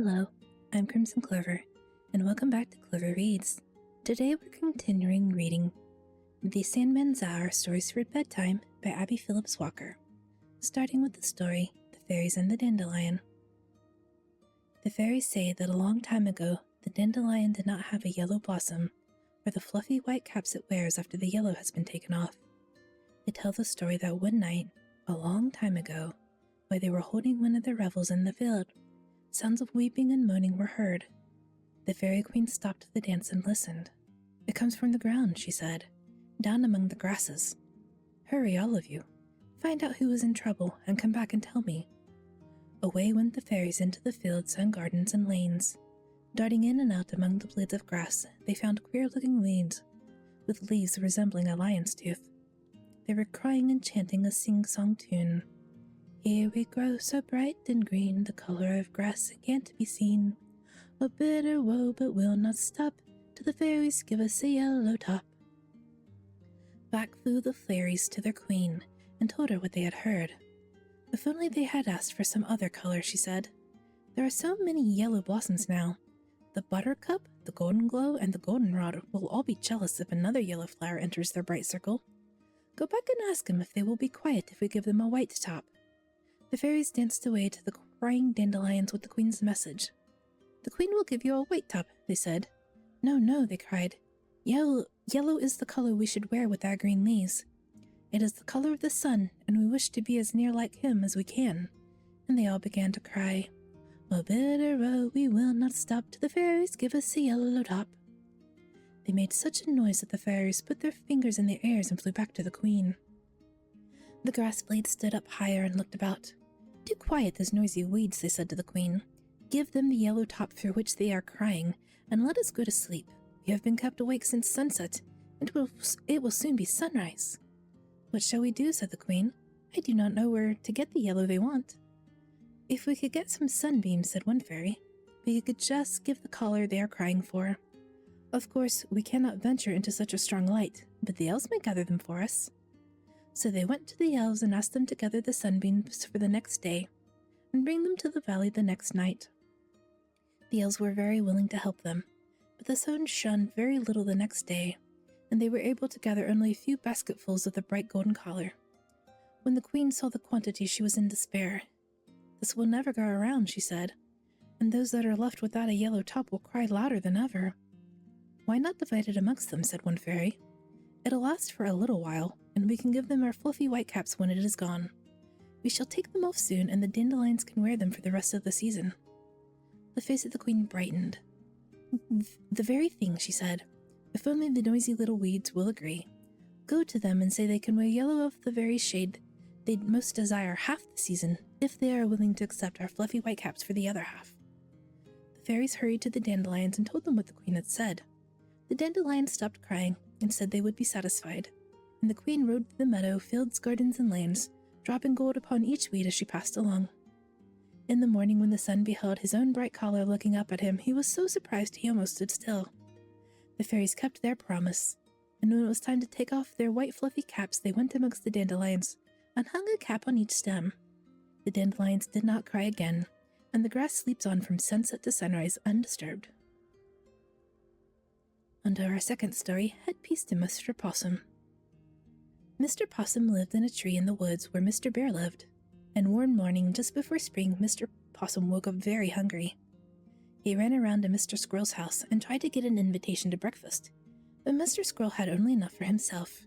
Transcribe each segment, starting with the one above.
Hello, I'm Crimson Clover, and welcome back to Clover Reads. Today we're continuing reading The Sandman's Hour Stories for Bedtime by Abby Phillips Walker, starting with the story, The Fairies and the Dandelion. The fairies say that a long time ago, the dandelion did not have a yellow blossom, or the fluffy white caps it wears after the yellow has been taken off. They tell the story that one night, a long time ago, while they were holding one of their revels in the field, sounds of weeping and moaning were heard. The fairy queen stopped the dance and listened. "It comes from the ground," she said, "down among the grasses. Hurry, all of you. Find out who is in trouble and come back and tell me." Away went the fairies into the fields and gardens and lanes. Darting in and out among the blades of grass, they found queer-looking weeds, with leaves resembling a lion's tooth. They were crying and chanting a sing-song tune. "Here we grow so bright and green, the color of grass can't be seen. A bitter woe, but we'll not stop, till the fairies give us a yellow top." Back flew the fairies to their queen, and told her what they had heard. If only they had asked for some other color, she said. "There are so many yellow blossoms now. The buttercup, the golden glow, and the goldenrod will all be jealous if another yellow flower enters their bright circle. Go back and ask them if they will be quiet if we give them a white top." The fairies danced away to the crying dandelions with the queen's message. "The queen will give you a white top," they said. "No, no," they cried. Yellow is the color we should wear with our green leaves. It is the color of the sun, and we wish to be as near like him as we can." And they all began to cry, "A bitter woe, we will not stop, till the fairies give us a yellow top." They made such a noise that the fairies put their fingers in their ears and flew back to the queen. The grass blades stood up higher and looked about. "Do quiet those noisy weeds," they said to the queen. "Give them the yellow top for which they are crying, and let us go to sleep. We have been kept awake since sunset, and it will soon be sunrise." "What shall we do?" said the queen. "I do not know where to get the yellow they want." "If we could get some sunbeams," said one fairy, "we could just give the color they are crying for. Of course, we cannot venture into such a strong light, but the elves may gather them for us." So they went to the elves and asked them to gather the sunbeams for the next day, and bring them to the valley the next night. The elves were very willing to help them, but the sun shone very little the next day, and they were able to gather only a few basketfuls of the bright golden color. When the queen saw the quantity, she was in despair. "This will never go around," she said, "and those that are left without a yellow top will cry louder than ever." "Why not divide it amongst them?" said one fairy. "It'll last for a little while, and we can give them our fluffy white caps when it is gone. We shall take them off soon, and the dandelions can wear them for the rest of the season." The face of the queen brightened. "The very thing," she said. "If only the noisy little weeds will agree. Go to them and say they can wear yellow of the very shade they'd most desire half the season, if they are willing to accept our fluffy white caps for the other half." The fairies hurried to the dandelions and told them what the queen had said. The dandelions stopped crying and said they would be satisfied, and the queen rode through the meadow, fields, gardens, and lanes, dropping gold upon each weed as she passed along. In the morning, when the sun beheld his own bright collar looking up at him, he was so surprised he almost stood still. The fairies kept their promise, and when it was time to take off their white fluffy caps, they went amongst the dandelions and hung a cap on each stem. The dandelions did not cry again, and the grass sleeps on from sunset to sunrise undisturbed. On to our second story, Head Peace to Mr. Possum. Mr. Possum lived in a tree in the woods where Mr. Bear lived, and one morning just before spring, Mr. Possum woke up very hungry. He ran around to Mr. Squirrel's house and tried to get an invitation to breakfast, but Mr. Squirrel had only enough for himself.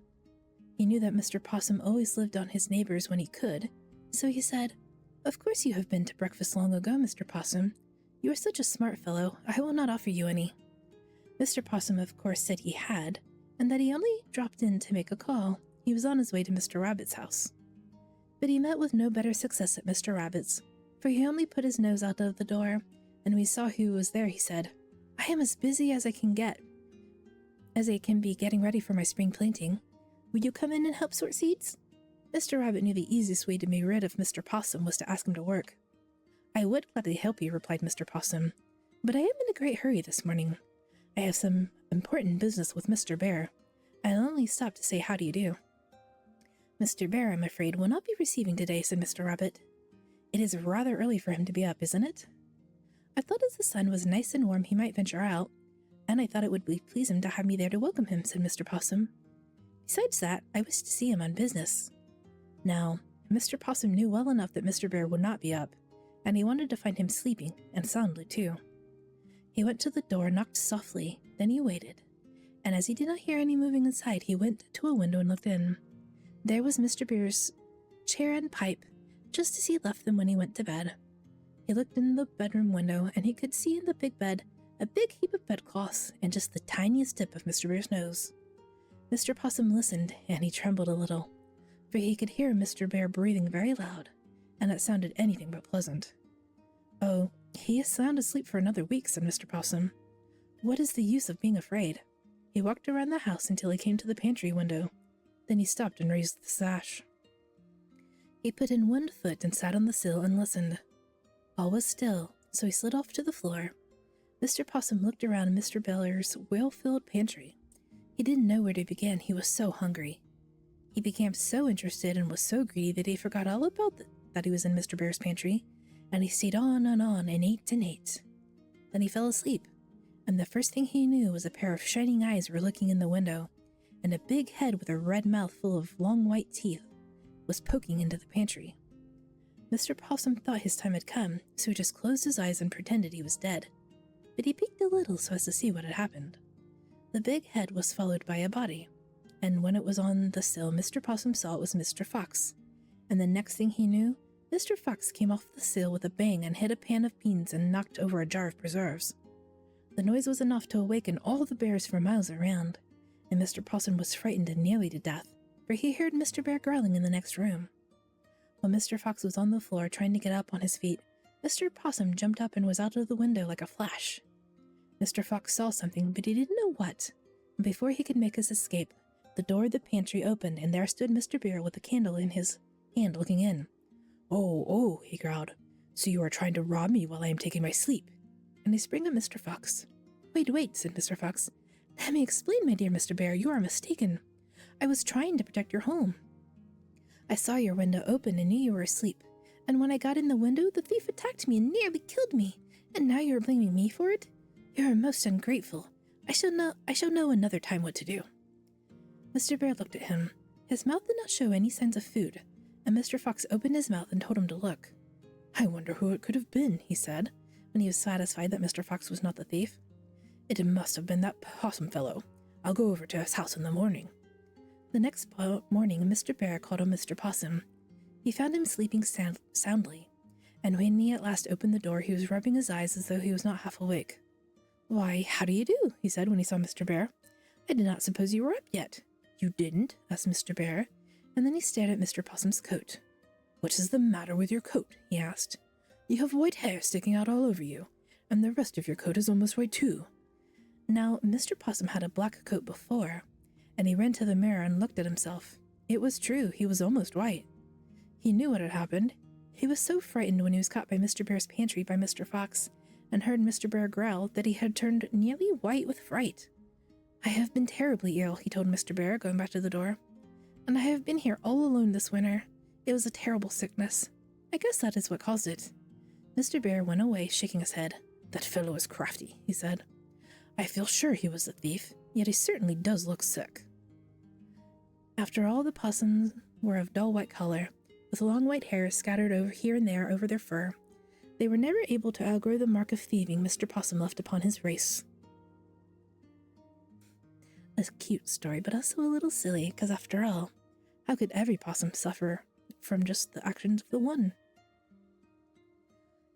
He knew that Mr. Possum always lived on his neighbors when he could, so he said, "Of course you have been to breakfast long ago, Mr. Possum. You are such a smart fellow, I will not offer you any." Mr. Possum of course said he had, and that he only dropped in to make a call. He was on his way to Mr. Rabbit's house. But he met with no better success at Mr. Rabbit's, for he only put his nose out of the door, and when he saw who was there, he said, "I am as busy as I can be getting ready for my spring planting. Will you come in and help sort seeds?" Mr. Rabbit knew the easiest way to be rid of Mr. Possum was to ask him to work. "I would gladly help you," replied Mr. Possum, "but I am in a great hurry this morning. I have some important business with Mr. Bear. I'll only stop to say how do you do." "Mr. Bear, I'm afraid, will not be receiving today," said Mr. Rabbit. "It is rather early for him to be up, isn't it?" I thought as the sun was nice and warm he might venture out, and I thought it would please him to have me there to welcome him," said Mr. Possum. "Besides that, I wish to see him on business." Now, Mr. Possum knew well enough that Mr. Bear would not be up, and he wanted to find him sleeping, and soundly too. He went to the door, knocked softly, then he waited, and as he did not hear any moving inside, he went to a window and looked in. There was Mr. Bear's chair and pipe, just as he left them when he went to bed. He looked in the bedroom window, and he could see in the big bed a big heap of bedcloths and just the tiniest tip of Mr. Bear's nose. Mr. Possum listened, and he trembled a little, for he could hear Mr. Bear breathing very loud, and it sounded anything but pleasant. "Oh, he is sound asleep for another week," said Mr. Possum. "What is the use of being afraid?" He walked around the house until he came to the pantry window. Then he stopped and raised the sash. He put in one foot and sat on the sill and listened. All was still, so he slid off to the floor. Mr. Possum looked around Mr. Bear's well-filled pantry. He didn't know where to begin, he was so hungry. He became so interested and was so greedy that he forgot all about that he was in Mr. Bear's pantry, and he stayed on and ate and ate. Then he fell asleep, and the first thing he knew was a pair of shining eyes were looking in the window, and a big head with a red mouth full of long white teeth was poking into the pantry. Mr. Possum thought his time had come, so he just closed his eyes and pretended he was dead. But he peeked a little so as to see what had happened. The big head was followed by a body, and when it was on the sill, Mr. Possum saw it was Mr. Fox. And the next thing he knew, Mr. Fox came off the sill with a bang and hit a pan of beans and knocked over a jar of preserves. The noise was enough to awaken all the bears for miles around, and Mr. Possum was frightened and nearly to death, for he heard Mr. Bear growling in the next room. When Mr. Fox was on the floor trying to get up on his feet, Mr. Possum jumped up and was out of the window like a flash. Mr. Fox saw something, but he didn't know what, and before he could make his escape, the door of the pantry opened, and there stood Mr. Bear with a candle in his hand looking in. Oh, he growled. "So you are trying to rob me while I am taking my sleep." And he sprang at Mr. Fox. Wait, said Mr. Fox. "Let me explain, my dear Mr. Bear. You are mistaken. I was trying to protect your home. I saw your window open and knew you were asleep, and when I got in the window, the thief attacked me and nearly killed me, and now you are blaming me for it? You are most ungrateful. I shall know another time what to do." Mr. Bear looked at him. His mouth did not show any signs of food, and Mr. Fox opened his mouth and told him to look. "I wonder who it could have been," he said, when he was satisfied that Mr. Fox was not the thief. "It must have been that possum fellow. I'll go over to his house in the morning." The next morning, Mr. Bear called on Mr. Possum. He found him sleeping soundly, and when he at last opened the door, he was rubbing his eyes as though he was not half awake. "Why, how do you do?" he said when he saw Mr. Bear. "I did not suppose you were up yet." "You didn't?" asked Mr. Bear, and then he stared at Mr. Possum's coat. "What is the matter with your coat?" he asked. "You have white hair sticking out all over you, and the rest of your coat is almost white too." Now, Mr. Possum had a black coat before, and he ran to the mirror and looked at himself. It was true, he was almost white. He knew what had happened. He was so frightened when he was caught by Mr. Bear's pantry by Mr. Fox, and heard Mr. Bear growl, that he had turned nearly white with fright. "I have been terribly ill," he told Mr. Bear, going back to the door. "And I have been here all alone this winter. It was a terrible sickness. I guess that is what caused it." Mr. Bear went away, shaking his head. "That fellow is crafty," he said. "I feel sure he was the thief, yet he certainly does look sick." After all, the possums were of dull white color, with long white hair scattered over here and there over their fur. They were never able to outgrow the mark of thieving Mr. Possum left upon his race. A cute story, but also a little silly, because after all, how could every possum suffer from just the actions of the one?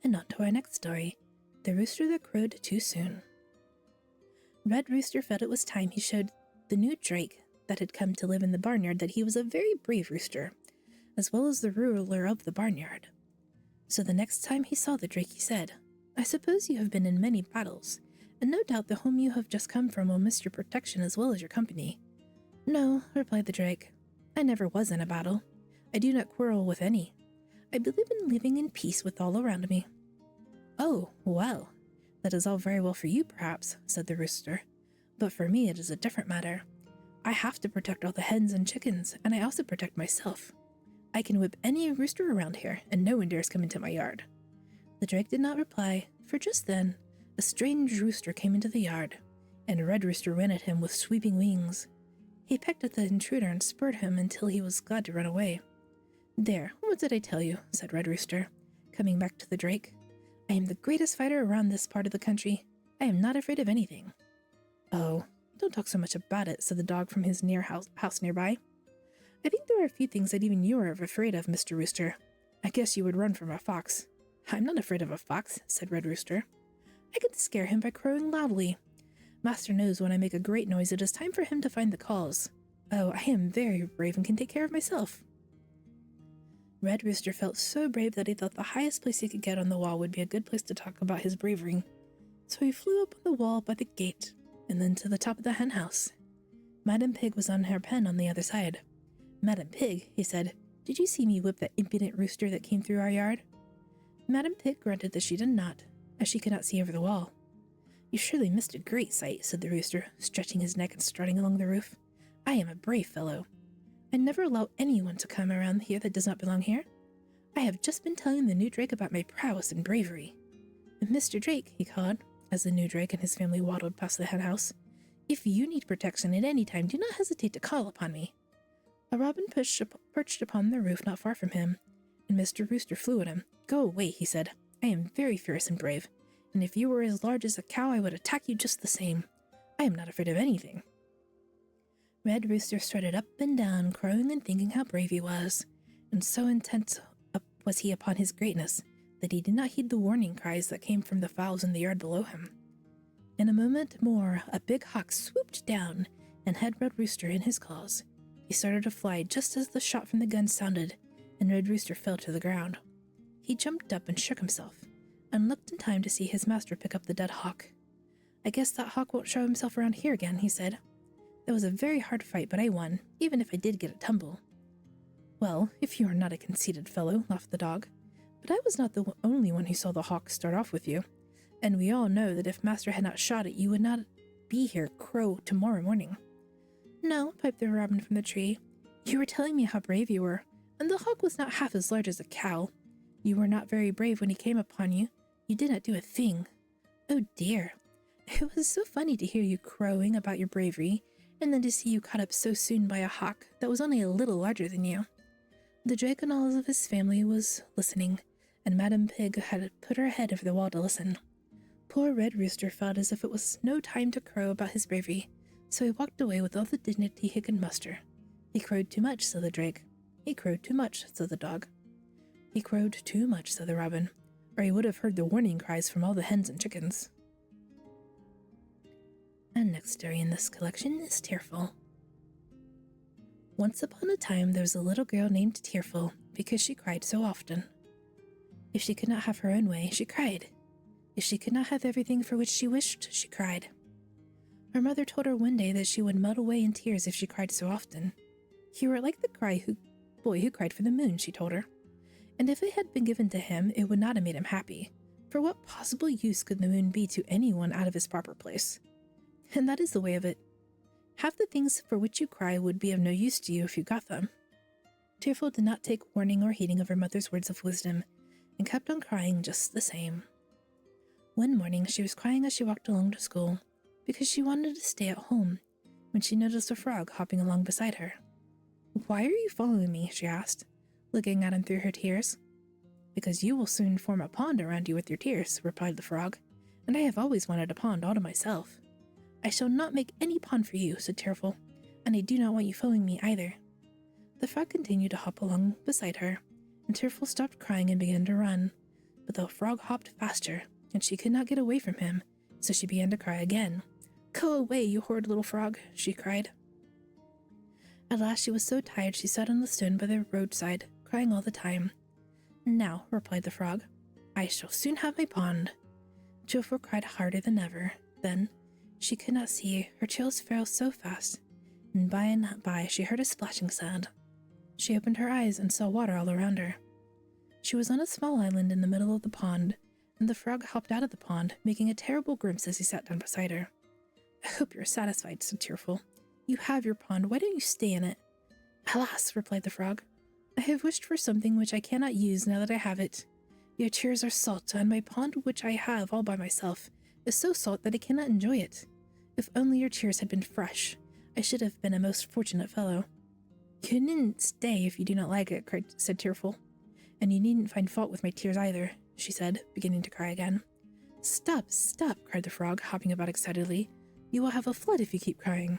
And on to our next story, The Rooster That Crowed Too Soon. Red Rooster felt it was time he showed the new drake that had come to live in the barnyard that he was a very brave rooster, as well as the ruler of the barnyard. So the next time he saw the drake, he said, "I suppose you have been in many battles, and no doubt the home you have just come from will miss your protection as well as your company." "No," replied the drake, "I never was in a battle. I do not quarrel with any. I believe in living in peace with all around me." "Oh, well, that is all very well for you, perhaps," said the rooster, "but for me it is a different matter. I have to protect all the hens and chickens, and I also protect myself. I can whip any rooster around here, and no one dares come into my yard. The drake did not reply, for just then a strange rooster came into the yard, and Red Rooster ran at him with sweeping wings. He pecked at the intruder and spurred him until he was glad to run away. "There, what did I tell you?" said Red Rooster, coming back to the drake. "I am the greatest fighter around this part of the country. I am not afraid of anything." "Oh, don't talk so much about it," said the dog from his house nearby. "I think there are a few things that even you are afraid of, Mr. Rooster. I guess you would run from a fox." "I'm not afraid of a fox," said Red Rooster. "I can scare him by crowing loudly. Master knows when I make a great noise it is time for him to find the calls. Oh, I am very brave and can take care of myself." Red Rooster felt so brave that he thought the highest place he could get on the wall would be a good place to talk about his bravery. So he flew up on the wall by the gate, and then to the top of the hen house. Madam Pig was on her pen on the other side. "Madam Pig," he said, "did you see me whip that impudent rooster that came through our yard?" Madam Pig grunted that she did not, as she could not see over the wall. "You surely missed a great sight," said the rooster, stretching his neck and strutting along the roof. "I am a brave fellow. I never allow anyone to come around here that does not belong here. I have just been telling the new drake about my prowess and bravery. Mr. Drake," he called, as the new drake and his family waddled past the hen house, "if you need protection at any time, do not hesitate to call upon me." A robin perched upon the roof not far from him, and Mr. Rooster flew at him. "Go away," he said. "I am very fierce and brave, and if you were as large as a cow, I would attack you just the same. I am not afraid of anything." Red Rooster strutted up and down, crowing and thinking how brave he was, and so intent was he upon his greatness that he did not heed the warning cries that came from the fowls in the yard below him. In a moment more, a big hawk swooped down and had Red Rooster in his claws. He started to fly just as the shot from the gun sounded, and Red Rooster fell to the ground. He jumped up and shook himself, and looked in time to see his master pick up the dead hawk. "I guess that hawk won't show himself around here again," he said. "That was a very hard fight, but I won, even if I did get a tumble." "Well, if you are not a conceited fellow," laughed the dog. "But I was not the only one who saw the hawk start off with you, and we all know that if Master had not shot it, you would not be here crow tomorrow morning." "No," piped the robin from the tree. "You were telling me how brave you were, and the hawk was not half as large as a cow. You were not very brave when he came upon you. You did not do a thing." "Oh dear. It was so funny to hear you crowing about your bravery, and then to see you caught up so soon by a hawk that was only a little larger than you." The drake and all of his family was listening, and Madam Pig had put her head over the wall to listen. Poor Red Rooster felt as if it was no time to crow about his bravery, so he walked away with all the dignity he could muster. "He crowed too much," said the drake. "He crowed too much," said the dog. "He crowed too much," said the robin, "or he would have heard the warning cries from all the hens and chickens." And next story in this collection is Tearful. Once upon a time there was a little girl named Tearful because she cried so often. If she could not have her own way, she cried. If she could not have everything for which she wished, she cried. Her mother told her one day that she would melt away in tears if she cried so often. "You were like the boy who cried for the moon," she told her. "And if it had been given to him, it would not have made him happy. For what possible use could the moon be to anyone out of his proper place? And that is the way of it. Half the things for which you cry would be of no use to you if you got them." Tearful did not take warning or heeding of her mother's words of wisdom, and kept on crying just the same. One morning she was crying as she walked along to school, because she wanted to stay at home, when she noticed a frog hopping along beside her. "Why are you following me?" she asked, looking at him through her tears. "Because you will soon form a pond around you with your tears," replied the frog, "and I have always wanted a pond all to myself." "I shall not make any pond for you," said Tearful, "and I do not want you following me either." The frog continued to hop along beside her, and Tearful stopped crying and began to run, but the frog hopped faster, and she could not get away from him, so she began to cry again. "Go away, you horrid little frog," she cried. At last she was so tired she sat on the stone by the roadside, crying all the time. "Now," replied the frog, "I shall soon have my pond." Tearful cried harder than ever. Then she could not see, her chills fell so fast, and by she heard a splashing sound. She opened her eyes and saw water all around her. She was on a small island in the middle of the pond, and the frog hopped out of the pond, making a terrible grimace as he sat down beside her. "I hope you're satisfied," said Tearful. "You have your pond, why don't you stay in it?" "Alas," replied the frog, "I have wished for something which I cannot use now that I have it. Your tears are salt, and my pond, which I have all by myself, is so salt that I cannot enjoy it. If only your tears had been fresh, I should have been a most fortunate fellow." "You needn't stay if you do not like it," said Tearful. "And you needn't find fault with my tears either," she said, beginning to cry again. "Stop, stop," cried the frog, hopping about excitedly. "You will have a flood if you keep crying."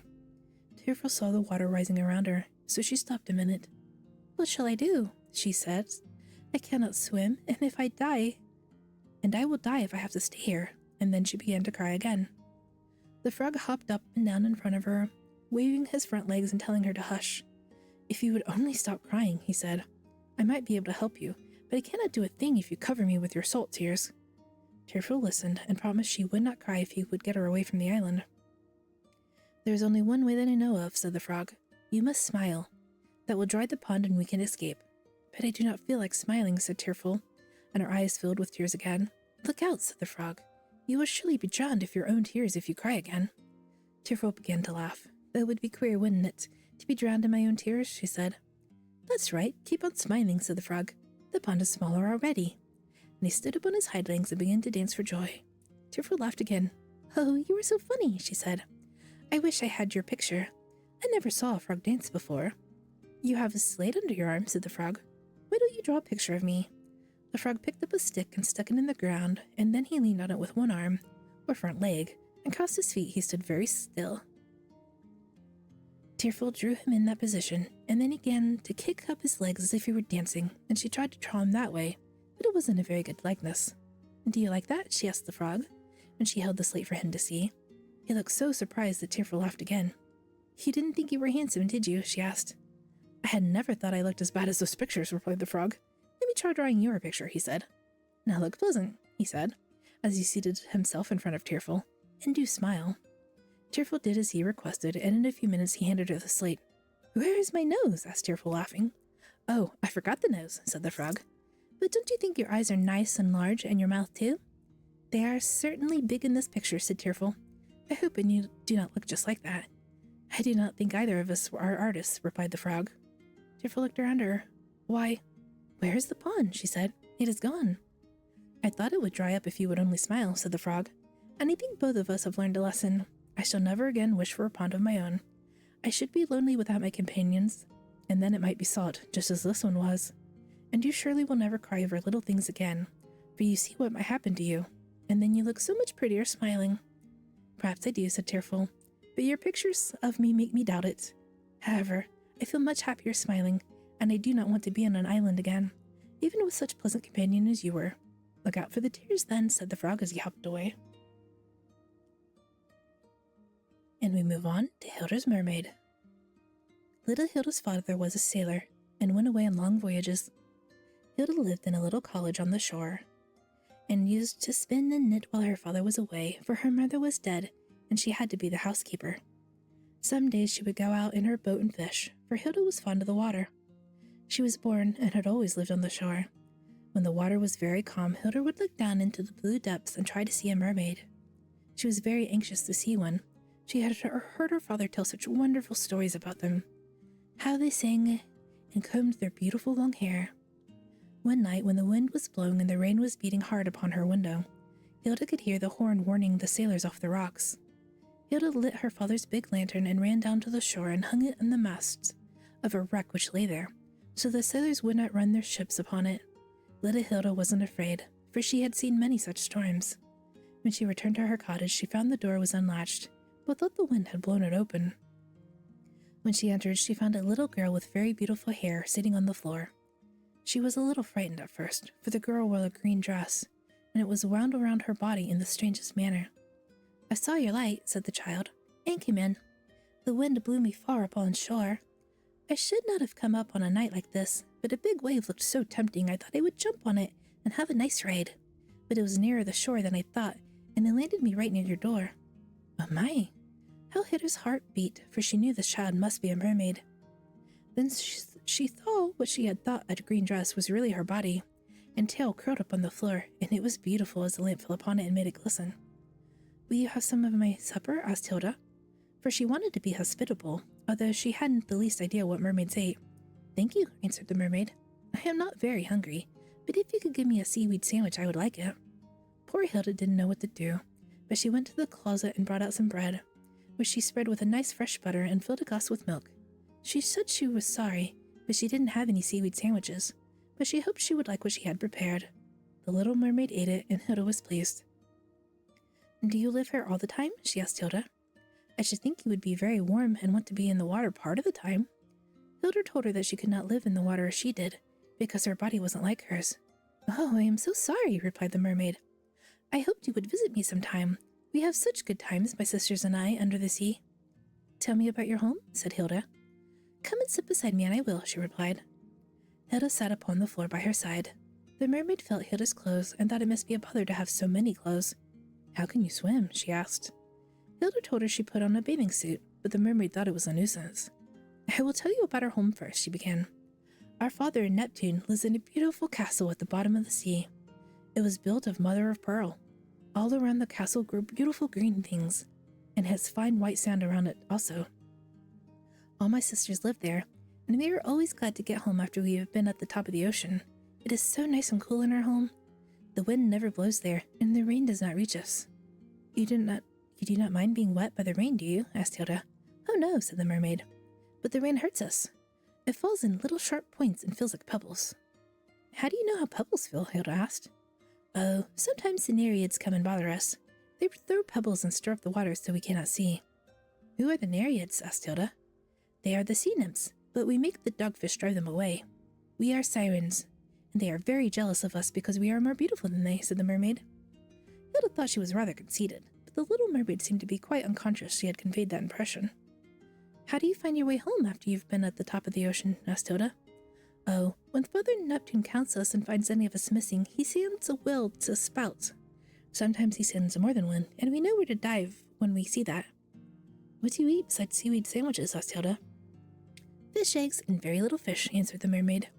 Tearful saw the water rising around her, so she stopped a minute. "What shall I do?" she said. "I cannot swim, and I will die if I have to stay here." And then she began to cry again. The frog hopped up and down in front of her, waving his front legs and telling her to hush. "If you would only stop crying," he said, "I might be able to help you, but I cannot do a thing if you cover me with your salt tears." Tearful listened and promised she would not cry if he would get her away from the island. "There is only one way that I know of," said the frog. "You must smile. That will dry the pond and we can escape." "But I do not feel like smiling," said Tearful, and her eyes filled with tears again. "Look out," said the frog. "You will surely be drowned of your own tears if you cry again." Tearful began to laugh. "That would be queer, wouldn't it, to be drowned in my own tears?" she said. "That's right, keep on smiling," said the frog. "The pond is smaller already." And he stood up on his hind legs and began to dance for joy. Tearful laughed again. "Oh, you are so funny," she said. "I wish I had your picture. I never saw a frog dance before." "You have a slate under your arm," said the frog. "Why don't you draw a picture of me?" The frog picked up a stick and stuck it in the ground, and then he leaned on it with one arm, or front leg, and crossed his feet. He stood very still. Tearful drew him in that position, and then he began to kick up his legs as if he were dancing, and she tried to draw him that way, but it wasn't a very good likeness. "Do you like that?" she asked the frog, when she held the slate for him to see. He looked so surprised that Tearful laughed again. "You didn't think you were handsome, did you?" she asked. "I had never thought I looked as bad as those pictures," replied the frog. "Let me try drawing you a picture," he said. "Now look pleasant," he said, as he seated himself in front of Tearful, "and do smile." Tearful did as he requested, and in a few minutes he handed her the slate. "Where is my nose?" asked Tearful, laughing. "Oh, I forgot the nose," said the frog. "But don't you think your eyes are nice and large, and your mouth too?" "They are certainly big in this picture," said Tearful. "I hope you do not look just like that." "I do not think either of us are artists," replied the frog. Tearful looked around her. "Why, where is the pond?" she said. "It is gone." "I thought it would dry up if you would only smile," said the frog. "And I think both of us have learned a lesson. I shall never again wish for a pond of my own. I should be lonely without my companions, and then it might be salt, just as this one was. And you surely will never cry over little things again, for you see what might happen to you, and then you look so much prettier smiling." "Perhaps I do," said Tearful, "but your pictures of me make me doubt it. However, I feel much happier smiling, and I do not want to be on an island again, even with such pleasant companion as you were." "Look out for the tears, then," said the frog as he hopped away. And we move on to Hilda's Mermaid. Little Hilda's father was a sailor and went away on long voyages. Hilda lived in a little cottage on the shore and used to spin and knit while her father was away, for her mother was dead and she had to be the housekeeper. Some days she would go out in her boat and fish, for Hilda was fond of the water. She was born and had always lived on the shore. When the water was very calm, Hilda would look down into the blue depths and try to see a mermaid. She was very anxious to see one. She had heard her father tell such wonderful stories about them, how they sang and combed their beautiful long hair. One night, when the wind was blowing and the rain was beating hard upon her window, Hilda could hear the horn warning the sailors off the rocks. Hilda lit her father's big lantern and ran down to the shore and hung it on the masts of a wreck which lay there, so the sailors would not run their ships upon it. Little Hilda wasn't afraid, for she had seen many such storms. When she returned to her cottage, she found the door was unlatched, but thought the wind had blown it open. When she entered, she found a little girl with very beautiful hair sitting on the floor. She was a little frightened at first, for the girl wore a green dress, and it was wound around her body in the strangest manner. "I saw your light," said the child, "and came in. The wind blew me far upon shore. I should not have come up on a night like this, but a big wave looked so tempting I thought I would jump on it and have a nice ride. But it was nearer the shore than I thought, and it landed me right near your door." "Oh my!" How Hilda's heart beat, for she knew this child must be a mermaid. Then she thought what she had thought a green dress was really her body, and tail curled up on the floor, and it was beautiful as the lamp fell upon it and made it glisten. "Will you have some of my supper?" asked Hilda, for she wanted to be hospitable, although she hadn't the least idea what mermaids ate. "Thank you," answered the mermaid. "I am not very hungry, but if you could give me a seaweed sandwich, I would like it. Poor Hilda didn't know what to do, but she went to the closet and brought out some bread, which she spread with a nice fresh butter and filled a glass with milk. She said she was sorry, but she didn't have any seaweed sandwiches, but she hoped she would like what she had prepared. The little mermaid ate it, and Hilda was pleased. Do you live here all the time? She asked Hilda. I should think you would be very warm and want to be in the water part of the time. Hilda told her that she could not live in the water as she did, because her body wasn't like hers. Oh, I am so sorry, replied the mermaid. I hoped you would visit me sometime. We have such good times, my sisters and I, under the sea. Tell me about your home, said Hilda. Come and sit beside me and I will, she replied. Hilda sat upon the floor by her side. The mermaid felt Hilda's clothes and thought it must be a bother to have so many clothes. How can you swim? She asked. Hilda told her she put on a bathing suit, but the mermaid thought it was a nuisance. I will tell you about our home first, she began. Our father, Neptune, lives in a beautiful castle at the bottom of the sea. It was built of mother of pearl. All around the castle grew beautiful green things, and has fine white sand around it also. All my sisters live there, and we are always glad to get home after we have been at the top of the ocean. It is so nice and cool in our home. The wind never blows there, and the rain does not reach us. You do not mind being wet by the rain, do you? Asked Hilda. Oh no, said the mermaid. But the rain hurts us. It falls in little sharp points and feels like pebbles. How do you know how pebbles feel? Hilda asked. Oh, sometimes the Nereids come and bother us. They throw pebbles and stir up the water so we cannot see. Who are the Nereids? Asked Hilda. They are the sea nymphs, but we make the dogfish drive them away. We are sirens, and they are very jealous of us because we are more beautiful than they, said the mermaid. Hilda thought she was rather conceited, but the little mermaid seemed to be quite unconscious she had conveyed that impression. How do you find your way home after you've been at the top of the ocean? Asked Hilda. Oh, when Father Neptune counts us and finds any of us missing, he sends a whale to spout. Sometimes he sends more than one, and we know where to dive when we see that. What do you eat besides seaweed sandwiches? Asked Hilda. Fish eggs and very little fish, answered the mermaid.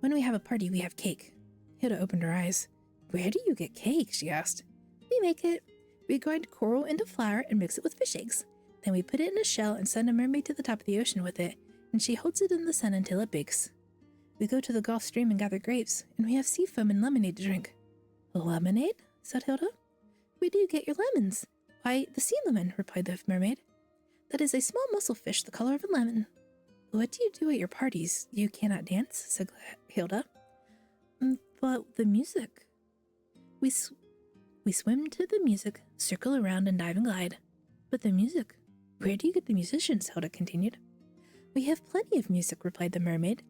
When we have a party, we have cake. Hilda opened her eyes. Where do you get cake? She asked. We make it. We grind coral into flour and mix it with fish eggs. Then we put it in a shell and send a mermaid to the top of the ocean with it, and she holds it in the sun until it bakes. We go to the Gulf Stream and gather grapes, and we have sea foam and lemonade to drink. Lemonade? Said Hilda. Where do you get your lemons? Why, the sea lemon, replied the mermaid. That is a small mussel fish the color of a lemon. What do you do at your parties? You cannot dance, said Hilda. But the music. We swim to the music, circle around and dive and glide. But the music. Where do you get the musicians? Hilda continued. We have plenty of music, replied the mermaid.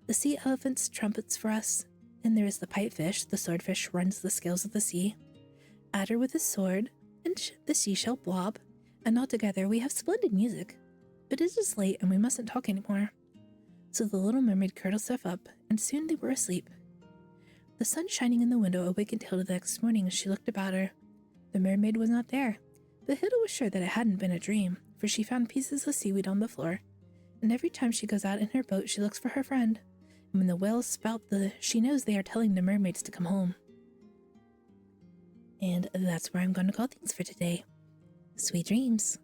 The sea elephants trumpets for us. Then there is the pipefish. The swordfish runs the scales of the sea. Adder with his sword, and the seashell blob. And altogether we have splendid music. But it is late and we mustn't talk anymore. So the little mermaid curled herself up, and soon they were asleep. The sun shining in the window awakened Hilda the next morning as she looked about her. The mermaid was not there, but Hilda was sure that it hadn't been a dream, for she found pieces of seaweed on the floor, and every time she goes out in her boat she looks for her friend, and when the whales spout she knows they are telling the mermaids to come home. And that's where I'm going to call things for today. Sweet dreams.